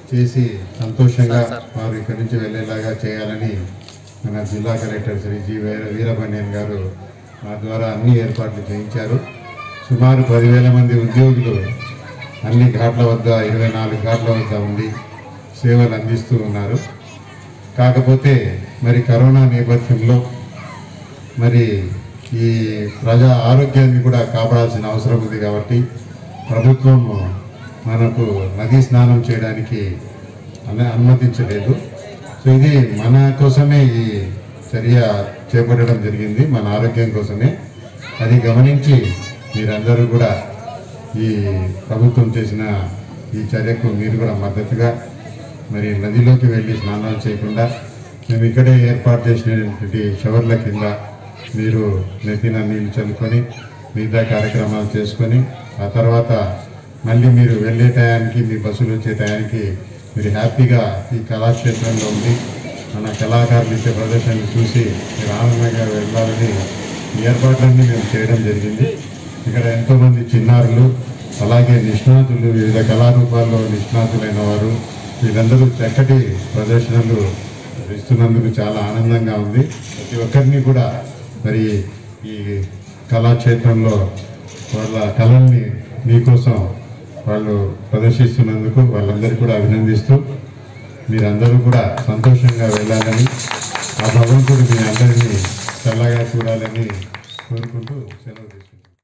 చేసి సంతోషంగా వారు ఇక్కడి నుంచి వెళ్ళేలాగా చేయాలని మన జిల్లా కలెక్టర్ శ్రీ జి వీరభణ్యన్ గారు మా ద్వారా అన్ని ఏర్పాట్లు చేయించారు. సుమారు 10,000 మంది ఉద్యోగులు అన్ని ఘాట్ల వద్ద 24 ఘాట్ల వద్ద ఉండి సేవలు అందిస్తూ ఉన్నారు. కాకపోతే మరి కరోనా నేపథ్యంలో మరి ఈ ప్రజా ఆరోగ్యాన్ని కూడా కాపాడాల్సిన అవసరం ఉంది కాబట్టి ప్రభుత్వం మనకు నదీ స్నానం చేయడానికి అనుమతించలేదు. సో ఇది మన కోసమే ఈ చర్య చేపట్టడం జరిగింది, మన ఆరోగ్యం కోసమే. అది గమనించి మీరందరూ కూడా ఈ ప్రభుత్వం చేసిన ఈ చర్యకు మీరు కూడా మద్దతుగా మరి నదిలోకి వెళ్ళి స్నానాలు చేయకుండా మేము ఇక్కడే ఏర్పాటు చేసినటువంటి షవర్ల కింద మీరు నెత్తిన నీళ్ళు చల్లుకొని మిగతా కార్యక్రమాలు చేసుకొని ఆ తర్వాత మళ్ళీ మీరు వెళ్ళే టయానికి మీ బస్సులు వచ్చే టయానికి మీరు హ్యాపీగా ఈ కళాక్షేత్రంలో ఉండి మన కళాకారులు ఇచ్చే ప్రదర్శనలు చూసి మీరు ఆనందంగా వెళ్ళాలని ఏర్పాట్లన్నీ మేము చేయడం జరిగింది. ఇక్కడ ఎంతోమంది చిన్నారులు అలాగే నిష్ణాతులు వివిధ కళారూపాల్లో నిష్ణాతులైన వారు వీళ్ళందరూ చక్కటి ప్రదర్శనలు ఇస్తున్నందుకు చాలా ఆనందంగా ఉంది. ప్రతి ఒక్కరిని కూడా మరి ఈ కళాక్షేత్రంలో వాళ్ళ కళల్ని మీకోసం వాళ్ళు ప్రదర్శిస్తున్నందుకు వాళ్ళందరూ కూడా అభినందిస్తూ మీరందరూ కూడా సంతోషంగా వెళ్ళాలని ఆ భగవంతుడు మీ అందరినీ చల్లగా చూడాలని కోరుకుంటూ సెలవు తీసుకుంటున్నాను.